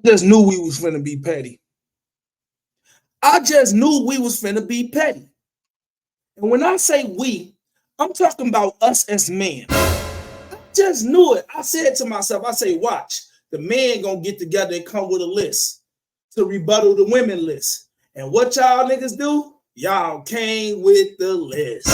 Just knew we was finna be petty. I just knew we was finna be petty. And when I say we, I'm talking about us as men. I just knew it. I said to myself, I say, watch, the men gonna get together and come with a list to rebuttal the women list. And what y'all niggas do? Y'all came with the list.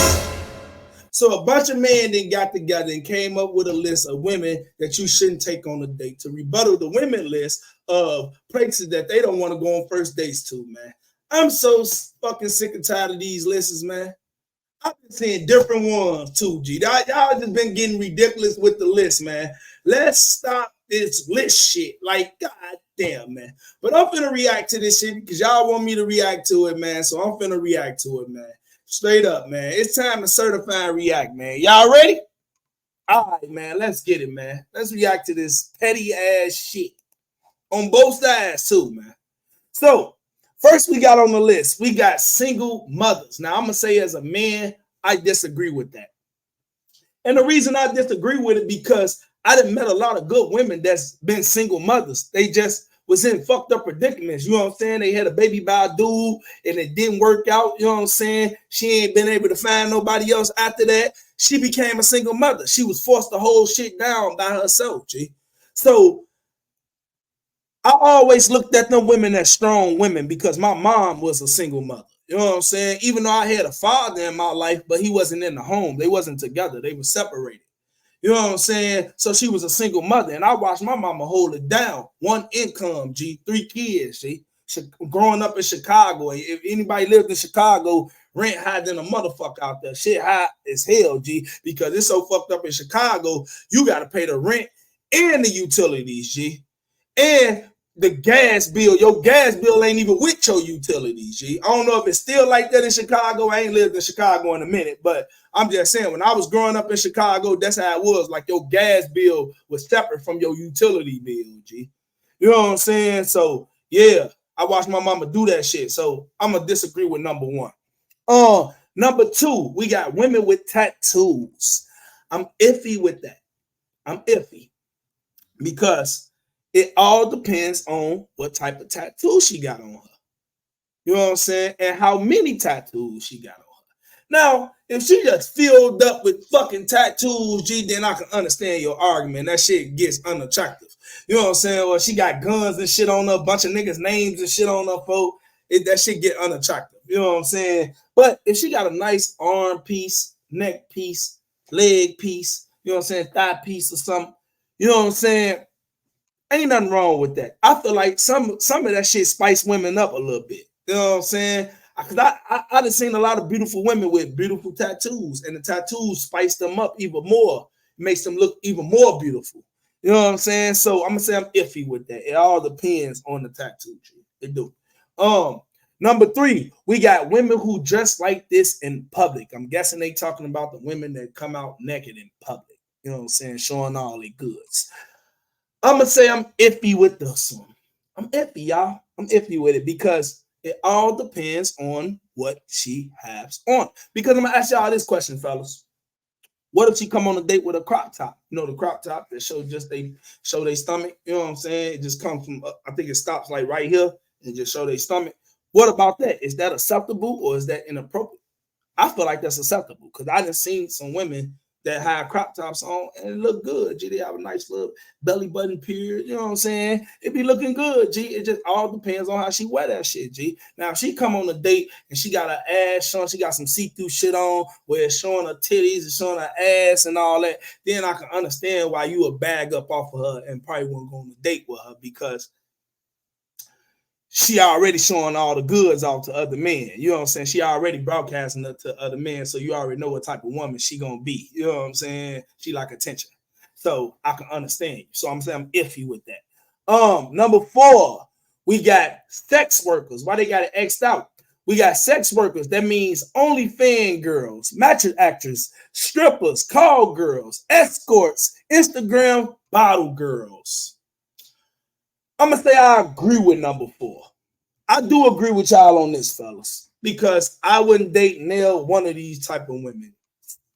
So a bunch of men then got together and came up with a list of women that you shouldn't take on a date to rebuttal the women list of places that they don't want to go on first dates to, man. I'm so fucking sick and tired of these lists, man. I've been seeing different ones too, G. Y'all just been getting ridiculous with the list, man. Let's stop this list shit. Like, god damn, man. But I'm finna react to this shit because y'all want me to react to it, man. So I'm finna react to it, man. Straight up, man. It's time to certify and react, man. Y'all ready? All right, man. Let's get it, man. Let's react to this petty ass shit on both sides too, man. So first we got on the list, we got single mothers. Now I'm gonna say as a man, I disagree with that. And the reason I disagree with it because I done met a lot of good women that's been single mothers. They just was in fucked up predicaments. You know what I'm saying? They had a baby by a dude and it didn't work out. You know what I'm saying? She ain't been able to find nobody else after that. She became a single mother. She was forced to hold shit down by herself, G. So I always looked at them women as strong women because my mom was a single mother. You know what I'm saying? Even though I had a father in my life, but he wasn't in the home. They wasn't together. They were separated. You know what I'm saying? So she was a single mother, and I watched my mama hold it down. One income, G, 3 kids, G. Growing up in Chicago, if anybody lived in Chicago, rent higher than a motherfucker out there. Shit high as hell, G, because it's so fucked up in Chicago, you got to pay the rent and the utilities, G. And the gas bill, your gas bill ain't even with your utilities, G. I don't know if it's still like that in Chicago. I ain't lived in Chicago in a minute, but I'm just saying, when I was growing up in Chicago, that's how it was. Like your gas bill was separate from your utility bill, G. You know what I'm saying? So, yeah, I watched my mama do that shit. So, I'm going to disagree with number one. Number two, we got women with tattoos. I'm iffy with that. I'm iffy because it all depends on what type of tattoo she got on her. You know what I'm saying? And how many tattoos she got on her. Now, if she just filled up with fucking tattoos, G, then I can understand your argument. That shit gets unattractive. You know what I'm saying? Well, she got guns and shit on her, a bunch of niggas' names and shit on her, folks. That shit get unattractive. You know what I'm saying? But if she got a nice arm piece, neck piece, leg piece, you know what I'm saying, thigh piece or something, you know what I'm saying? Ain't nothing wrong with that. I feel like some of that shit spice women up a little bit. You know what I'm saying? Because I done seen a lot of beautiful women with beautiful tattoos, and the tattoos spice them up even more, makes them look even more beautiful. You know what I'm saying? So I'm gonna say I'm iffy with that. It all depends on the tattoo. It do. Number three, we got women who dress like this in public. I'm guessing they talking about the women that come out naked in public. You know what I'm saying? Showing all their goods. I'm going to say I'm iffy with this one. I'm iffy, y'all. I'm iffy with it because it all depends on what she has on. Because I'm going to ask y'all this question, fellas. What if she come on a date with a crop top? You know, the crop top that show their stomach. You know what I'm saying? It just comes from, I think it stops like right here and just show their stomach. What about that? Is that acceptable or is that inappropriate? I feel like that's acceptable because I done seen some women that have crop tops on and it look good. G, they have a nice little belly button period. You know what I'm saying? It be looking good, G. It just all depends on how she wear that shit, G. Now, if she come on a date and she got her ass showing, she got some see-through shit on where it's showing her titties and showing her ass and all that, then I can understand why you would bag up off of her and probably won't go on a date with her because she already showing all the goods off to other men. You know what I'm saying? She already broadcasting it to other men, so you already know what type of woman she gonna be. You know what I'm saying? She like attention. So I can understand you. So I'm saying I'm iffy with that. Number four, we got sex workers. Why they got it X'd out? We got sex workers. That means OnlyFans girls, mattress actors, strippers, call girls, escorts, Instagram bottle girls. I'm going to say I agree with number four. I do agree with y'all on this, fellas, because I wouldn't date nail one of these type of women.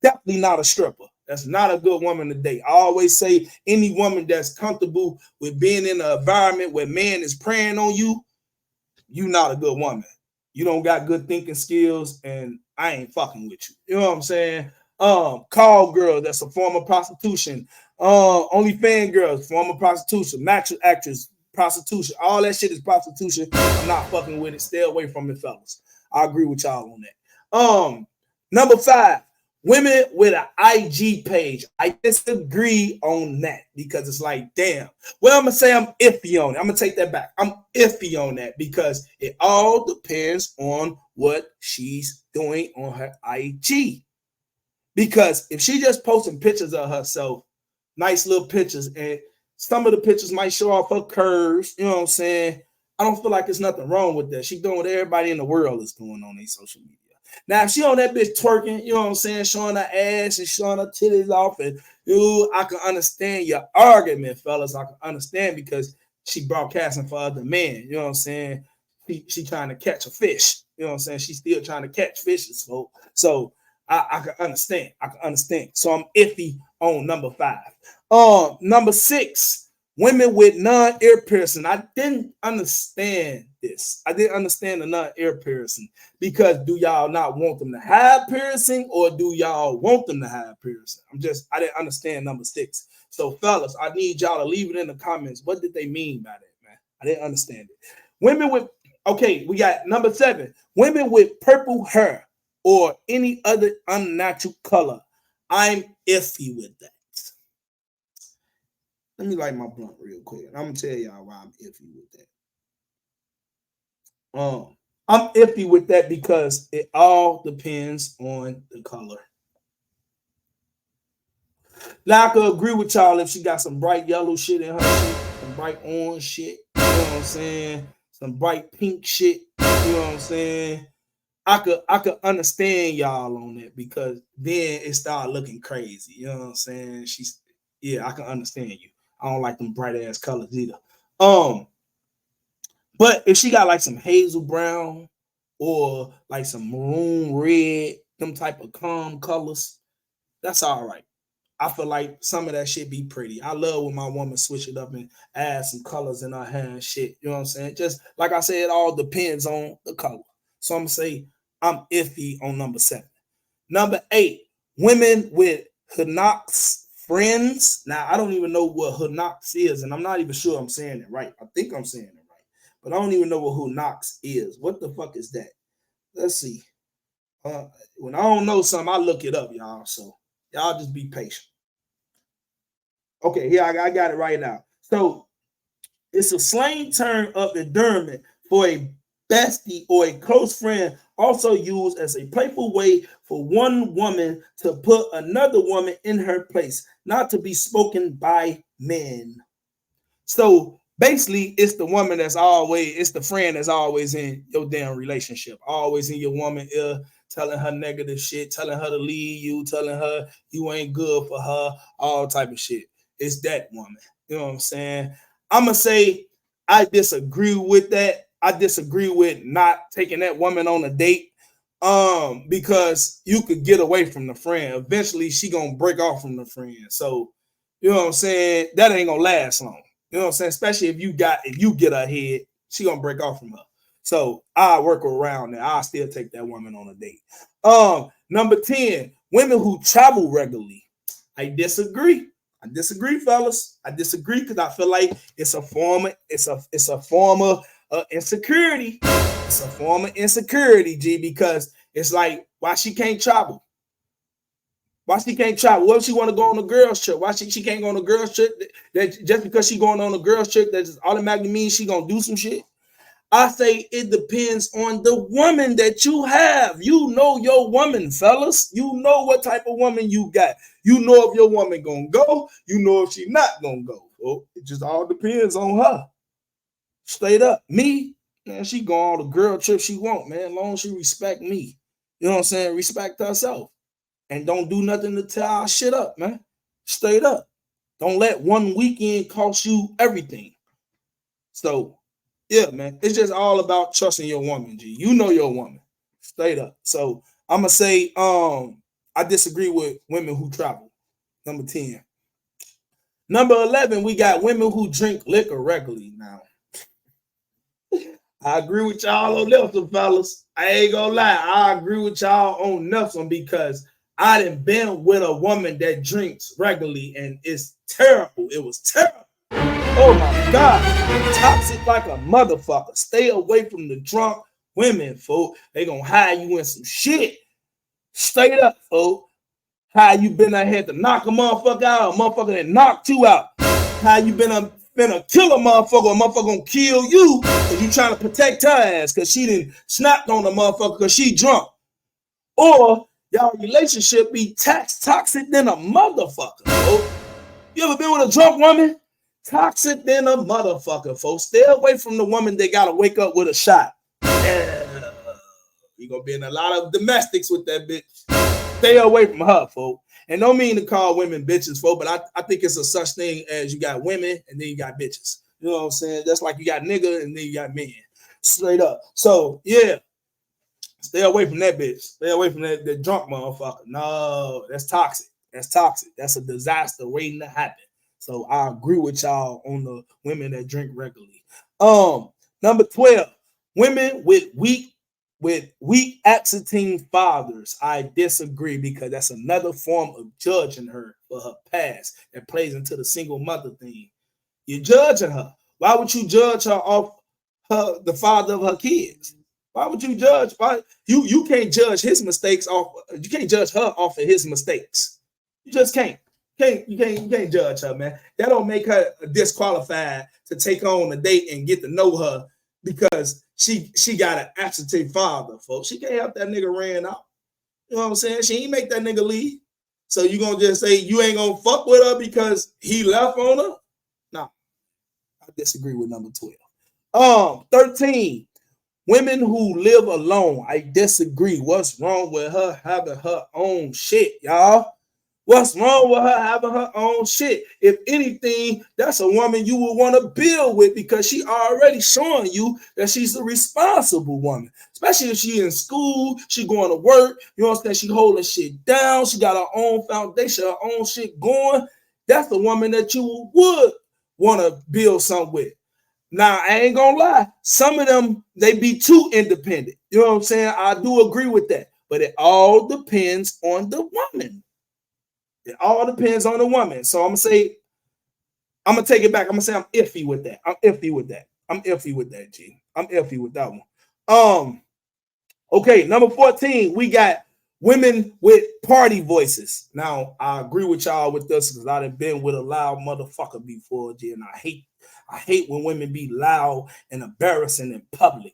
Definitely not a stripper. That's not a good woman to date. I always say any woman that's comfortable with being in an environment where man is preying on you, you not a good woman. You don't got good thinking skills, and I ain't fucking with you. You know what I'm saying? Call girl, that's a form of prostitution. Only fan girls, form of prostitution. Match actress, prostitution. All that shit is prostitution. I'm not fucking with it. Stay away from it, fellas. I agree with y'all on that. Number 5, women with an IG page. I disagree on that because it's like, damn. Well, I'm gonna say I'm iffy on it. I'm gonna take that back. I'm iffy on that because it all depends on what she's doing on her IG. Because if she just posting pictures of herself, nice little pictures, and some of the pictures might show off her curves, you know what I'm saying? I don't feel like there's nothing wrong with that. She's doing what everybody in the world is doing on their social media. Now, if she on that bitch twerking, you know what I'm saying, showing her ass and showing her titties off, and I can understand your argument, fellas. I can understand because she broadcasting for other men, you know what I'm saying? She trying to catch a fish, you know what I'm saying? She's still trying to catch fishes, folks. So I can understand. I can understand. So I'm iffy on number 5. Number 6, women with non-ear piercing. I didn't understand this. I didn't understand the non-ear piercing because do y'all not want them to have piercing or do y'all want them to have piercing? I didn't understand number 6. So fellas, I need y'all to leave it in the comments. What did they mean by that, man? I didn't understand it. Women with, okay, we got number 7. Women with purple hair or any other unnatural color. I'm iffy with that. Let me light my blunt real quick. I'm gonna tell y'all why I'm iffy with that. I'm iffy with that because it all depends on the color. Now I could agree with y'all if she got some bright yellow shit in her shit, some bright orange shit, you know what I'm saying? Some bright pink shit, you know what I'm saying? I could understand y'all on that because then it started looking crazy. You know what I'm saying? I can understand you. I don't like them bright ass colors either. But if she got like some hazel brown or like some maroon red, them type of calm colors, that's all right. I feel like some of that shit be pretty. I love when my woman switch it up and add some colors in her hair and shit. You know what I'm saying? Just like I said, it all depends on the color. So I'm gonna say I'm iffy on number 7. Number 8, women with Hinox friends. Now I don't even know what Hinox is, and I'm not even sure I'm saying it right. I think I'm saying it right, but I don't even know what Hinox is. What the fuck is that? Let's see. When I don't know something, I look it up, y'all. So y'all just be patient. Okay, here I got it right now. So it's a slang term of endearment for a bestie or a close friend, also used as a playful way for one woman to put another woman in her place, not to be spoken by men. So basically, it's the woman it's the friend that's always in your damn relationship, always in your woman ear, telling her negative shit, telling her to leave you, telling her you ain't good for her, all type of shit. It's that woman. You know what I'm saying? I'm gonna say I disagree with that. I disagree with not taking that woman on a date. Because you could get away from the friend. Eventually, she gonna break off from the friend. So, you know what I'm saying? That ain't gonna last long. You know what I'm saying? Especially if you get her head, she gonna break off from her. So I work around that. I'll still take that woman on a date. Number 10, women who travel regularly. I disagree. I disagree, fellas. I disagree because I feel like it's a form of insecurity. It's a form of insecurity, G, because it's like, why she can't travel? Why she can't travel? What if she want to go on a girls trip? Why she can't go on a girls trip? That just because she going on a girls trip, that just automatically means she gonna do some shit? I say it depends on the woman that you have. You know your woman, fellas. You know what type of woman you got. You know if your woman gonna go. You know if she not gonna go. Well, it just all depends on her. Straight up. Me, man, she go on the girl trip she want, man. As long as she respect me. You know what I'm saying? Respect herself. And don't do nothing to tear our shit up, man. Straight up. Don't let one weekend cost you everything. So, yeah, man. It's just all about trusting your woman, G. You know your woman. Straight up. So I'm gonna say, I disagree with women who travel. Number 10. Number 11, we got women who drink liquor regularly. Now, I agree with y'all on this one, fellas. I ain't gonna lie. I agree with y'all on this one because I done been with a woman that drinks regularly and it's terrible. It was terrible. Oh my God. Toxic like a motherfucker. Stay away from the drunk women, folks. They gonna hide you in some shit. Straight up, folks. How you been ahead to knock a motherfucker out, a motherfucker that knocked you out? How you been a kill a motherfucker gonna kill you because you trying to protect her ass because she didn't snapped on the motherfucker because she drunk? Or y'all relationship be toxic than a motherfucker, folks. You ever been with a drunk woman? Toxic than a motherfucker, folks. Stay away from the woman that gotta wake up with a shot. Yeah. You gonna be in a lot of domestics with that bitch. Stay away from her, folks. And don't mean to call women bitches, folks, but I think it's a such thing as you got women and then you got bitches. You know what I'm saying? That's like you got nigga and then you got men. Straight up. So, yeah. Stay away from that bitch. Stay away from that drunk motherfucker. No, that's toxic. That's toxic. That's a disaster waiting to happen. So I agree with y'all on the women that drink regularly. Number 12, women with weak absentee fathers. I disagree because that's another form of judging her for her past that plays into the single mother thing. You're judging her. Why would you judge her off the father of her kids? Why would you judge? Why you can't judge his mistakes off? You can't judge her off of his mistakes. You just can't. You can't judge her, man. That don't make her disqualified to take on a date and get to know her because she got an absentee father, folks. She can't help that nigga ran out. You know what I'm saying? She ain't make that nigga leave. So you gonna just say you ain't gonna fuck with her because he left on her? No, I disagree with number 12. 13. Women who live alone. I disagree. What's wrong with her having her own shit, y'all? What's wrong with her having her own shit? If anything, that's a woman you would want to build with because she already showing you that she's a responsible woman. Especially if she in school, she going to work, you understand? She holding shit down. She got her own foundation, her own shit going. That's the woman that you would want to build something with. Now, I ain't gonna lie. Some of them, they be too independent. You know what I'm saying? I do agree with that. But it all depends on the woman. It all depends on the woman. So I'm gonna say, I'm gonna take it back. I'm gonna say I'm iffy with that. I'm iffy with that, G. I'm iffy with that one. Okay, number 14, we got women with party voices. Now, I agree with y'all with this because I done been with a loud motherfucker before, G, and I hate when women be loud and embarrassing in public.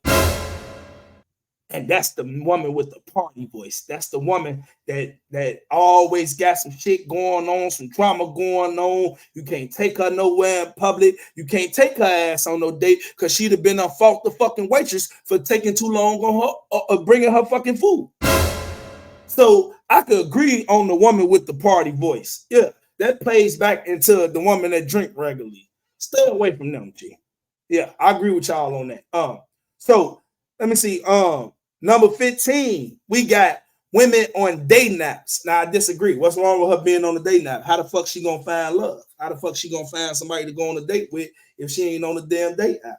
And that's the woman with the party voice. That's the woman that always got some shit going on, some drama going on. You can't take her nowhere in public. You can't take her ass on no date because she'd have been a fault the fucking waitress for taking too long on her bringing her fucking food. So I could agree on the woman with the party voice. Yeah, that plays back into the woman that drink regularly. Stay away from them, G. Yeah, I agree with y'all on that. So let me see. Number 15, we got women on dating apps. Now I disagree. What's wrong with her being on a dating app? How the fuck she gonna find love? How the fuck she gonna find somebody to go on a date with if she ain't on a damn date app?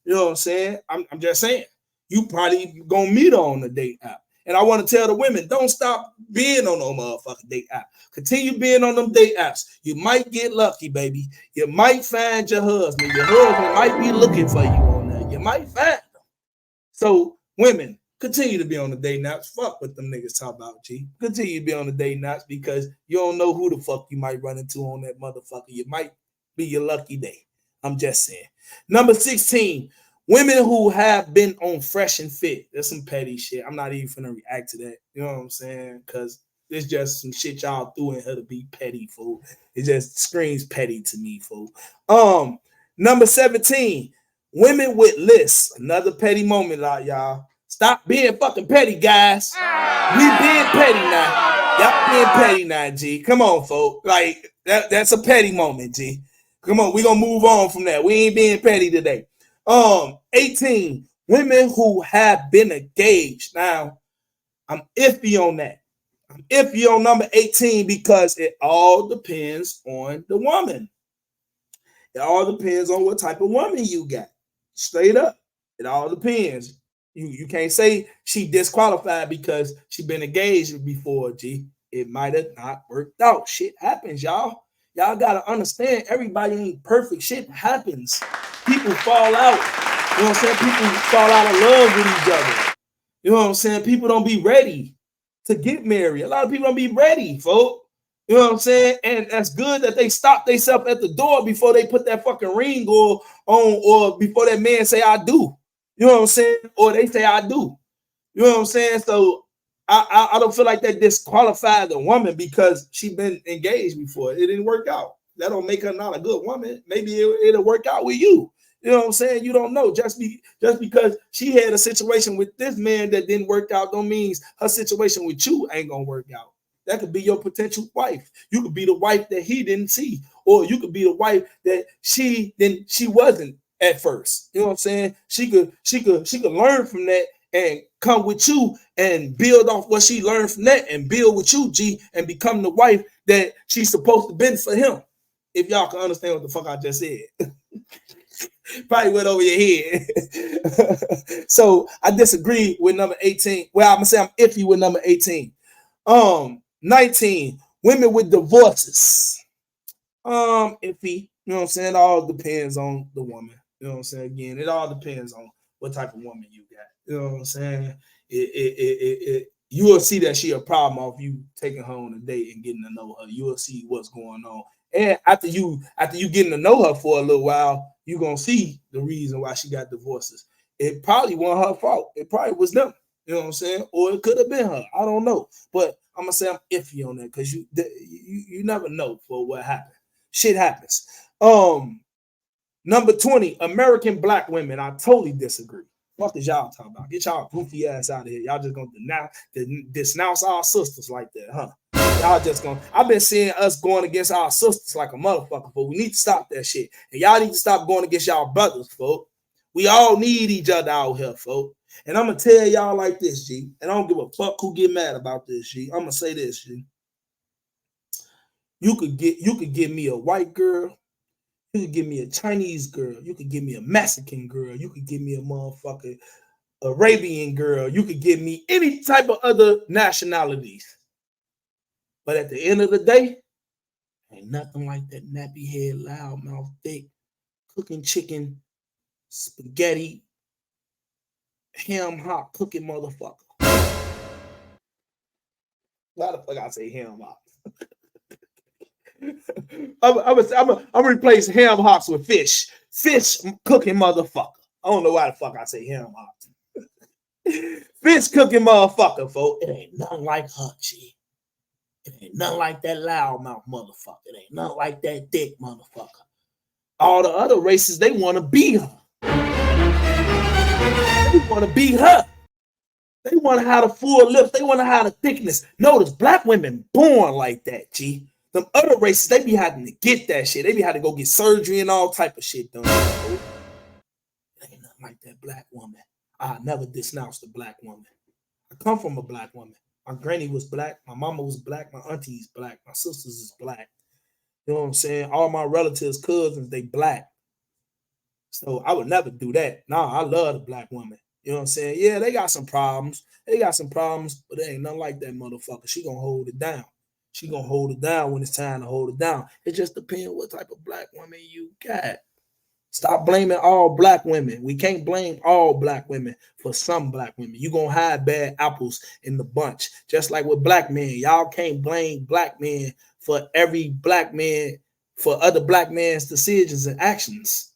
You know what I'm saying? I'm just saying. You probably gonna meet her on the date app. And I want to tell the women, don't stop being on no motherfucking date app. Continue being on them date apps. You might get lucky, baby. You might find your husband. Your husband might be looking for you on there. You might find them. So women, continue to be on the dating apps. Fuck what them niggas talk about, G. Continue to be on the dating apps because you don't know who the fuck you might run into on that motherfucker. You might be your lucky day. I'm just saying. Number 16, women who have been on Fresh and Fit. There's some petty shit. I'm not even finna react to that. You know what I'm saying? Because it's just some shit y'all threw in her to be petty, fool. It just screams petty to me, fool. Number 17, women with lists. Another petty moment, y'all. Stop being fucking petty, guys. We being petty now. Y'all being petty now, G. Come on, folks. Like, that's a petty moment, G. Come on, we gonna move on from that. We ain't being petty today. 18, women who have been engaged. Now, I'm iffy on that. I'm iffy on number 18 because it all depends on the woman. It all depends on what type of woman you got. Straight up. It all depends. You can't say she disqualified because she been engaged before, G. It might have not worked out. Shit happens, y'all. Y'all gotta understand everybody ain't perfect. Shit happens. People fall out. You know what I'm saying? People fall out of love with each other. You know what I'm saying? People don't be ready to get married. A lot of people don't be ready, folks. You know what I'm saying? And that's good that they stop themselves at the door before they put that fucking ring on, or before that man say I do. You know what I'm saying? Or they say I do. You know what I'm saying? So I don't feel like that disqualified the woman because she been engaged before. It didn't work out. That don't make her not a good woman. Maybe it'll work out with you. You know what I'm saying? You don't know. Just because she had a situation with this man that didn't work out, don't mean her situation with you ain't gonna work out. That could be your potential wife. You could be the wife that he didn't see, or you could be the wife that she wasn't at first. You know what I'm saying? She could learn from that and come with you and build off what she learned from that and build with you, G, and become the wife that she's supposed to be for him. If y'all can understand what the fuck I just said. Probably went over your head. So I disagree with number 18. Well, I'm gonna say I'm iffy with number 18. 19, women with divorces. Iffy. You know what I'm saying? It all depends on the woman. You know what I'm saying? Again, it all depends on what type of woman you got. You know what I'm saying? You will see that she a problem off you taking her on a date and getting to know her. You will see what's going on. And after you getting to know her for a little while, you're gonna see the reason why she got divorces. It probably wasn't her fault. It probably was them. You know what I'm saying? Or it could have been her. I don't know. But I'm gonna say I'm iffy on that because you never know for what happened. Shit happens. Number 20, American black women. I totally disagree. What is y'all talking about? Get y'all goofy ass out of here. Y'all just gonna denounce our sisters like that, huh? Y'all just gonna. I've been seeing us going against our sisters like a motherfucker, but we need to stop that shit. And y'all need to stop going against y'all brothers, folks. We all need each other out here, folks. And I'm gonna tell y'all like this, G. And I don't give a fuck who get mad about this, G. I'm gonna say this, G. You could give me a white girl. You could give me a Chinese girl. You could give me a Mexican girl. You could give me a motherfucking Arabian girl. You could give me any type of other nationalities. But at the end of the day, ain't nothing like that nappy head, loudmouth, thick, cooking chicken, spaghetti, ham hock cooking motherfucker. Why the fuck I say ham hock? I'm replace ham hocks with fish. Fish cooking motherfucker. I don't know why the fuck I say ham hocks. Fish cooking motherfucker, folks. It ain't nothing like her, G. It ain't nothing like that loudmouth motherfucker. It ain't nothing like that dick motherfucker. All the other races, they want to be her. They want to be her. They want to have the full lips. They want to have the thickness. Notice black women born like that, G. Them other races, they be having to get that shit. They be having to go get surgery and all type of shit done. It ain't nothing like that black woman. I never denounce the black woman. I come from a black woman. My granny was black. My mama was black. My auntie's black. My sisters is black. You know what I'm saying? All my relatives, cousins, they black. So I would never do that. Nah, I love the black woman. You know what I'm saying? Yeah, they got some problems. They got some problems, but they ain't nothing like that motherfucker. She gonna hold it down. She gonna hold it down when it's time to hold it down. It just depends what type of black woman you got. Stop blaming all black women. We can't blame all black women for some black women. You're going to hide bad apples in the bunch. Just like with black men. Y'all can't blame black men for every black man, for other black men's decisions and actions.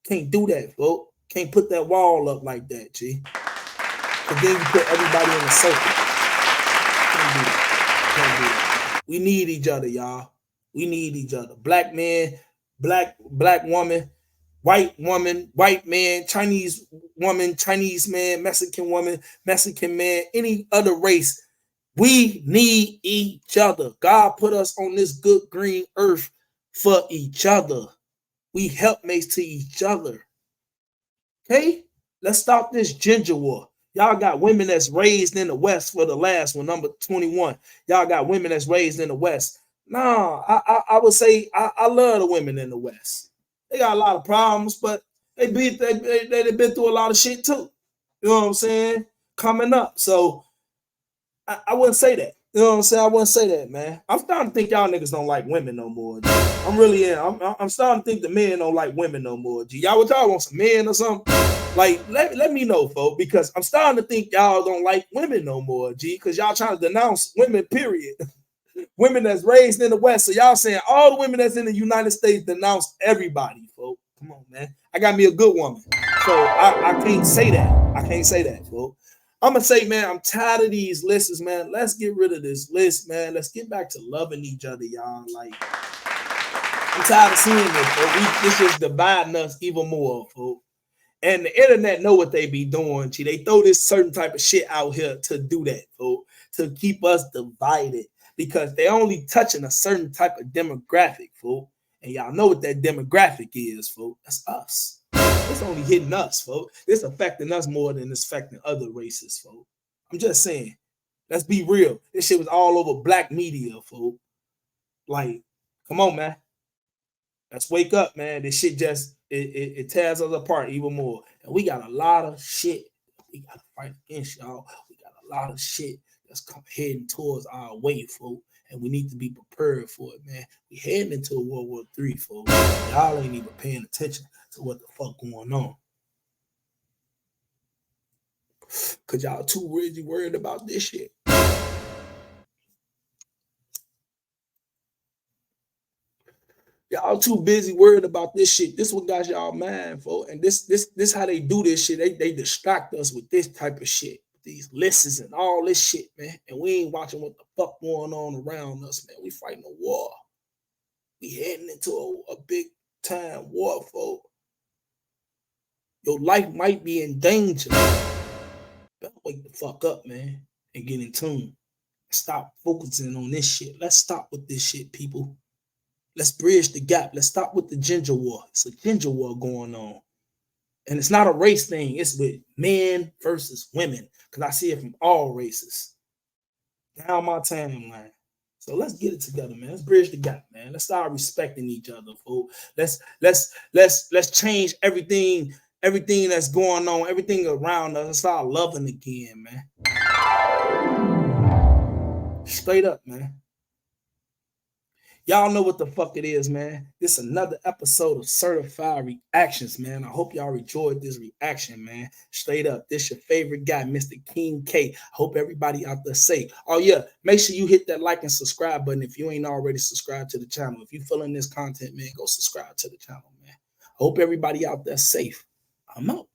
Can't do that, folks. Can't put that wall up like that, G. But then you put everybody in a circle. Can't do that. Can't do that. We need each other, y'all. We need each other. Black man, black woman, white woman, white man, Chinese woman, Chinese man, Mexican man, any other race. We need each other. God put us on this good green earth for each other. We helpmates to each other. Okay? Let's stop this ginger war. Y'all got women that's raised in the West for the last one, number 21. Y'all got women that's raised in the West. No, I would say I love the women in the West. They got a lot of problems, but they've been through a lot of shit too. You know what I'm saying? Coming up. So I wouldn't say that. You know what I'm saying? I wouldn't say that, man. I'm starting to think y'all niggas don't like women no more. G. I'm really in. I'm starting to think the men don't like women no more. G. Y'all, what y'all want, some men or something? Like, let me know, folks, because I'm starting to think y'all don't like women no more, G, because y'all trying to denounce women, period. Women that's raised in the West. So y'all saying all the women that's in the United States denounce everybody, folks. Come on, man. I got me a good woman. So I can't say that. I can't say that, folks. I'm gonna say, man, I'm tired of these lists, man. Let's get rid of this list, man. Let's get back to loving each other, y'all. Like, I'm tired of seeing this, folks. This is dividing us even more, folks. And the internet know what they be doing. Gee, they throw this certain type of shit out here to do that, folks, to keep us divided because they only touching a certain type of demographic, folks. And y'all know what that demographic is, folks. That's us. It's only hitting us, folks. It's affecting us more than it's affecting other races, folks. I'm just saying. Let's be real. This shit was all over black media, folks. Like, come on, man. Let's wake up, man. This shit just it tears us apart even more. And we got a lot of shit we gotta fight against, y'all. We got a lot of shit that's heading towards our way, folks. And we need to be prepared for it, man. We heading into a World War III, folks. Y'all ain't even paying attention to what the fuck going on. Cause y'all too really worried about this shit. Y'all too busy worried about this shit. This what got y'all mad, folks. And this how they do this shit. They distract us with this type of shit. These lists and all this shit, man. And we ain't watching what the fuck going on around us, man. We fighting a war. We heading into a big time war, folks. Your life might be in danger. Better wake the fuck up, man, and get in tune. Stop focusing on this shit. Let's stop with this shit, people. Let's bridge the gap. Let's stop with the gender war. It's a gender war going on. And it's not a race thing. It's with men versus women. Because I see it from all races. Down my timeline. So let's get it together, man. Let's bridge the gap, man. Let's start respecting each other, folks. Let's change everything that's going on, everything around us. Let's start loving again, man. Straight up, man. Y'all know what the fuck it is, man. This is another episode of Certified Reactions, man. I hope y'all enjoyed this reaction, man. Straight up, this your favorite guy, Mr. King K. I hope everybody out there safe. Oh, yeah, make sure you hit that like and subscribe button if you ain't already subscribed to the channel. If you feeling this content, man, go subscribe to the channel, man. I hope everybody out there safe. I'm out.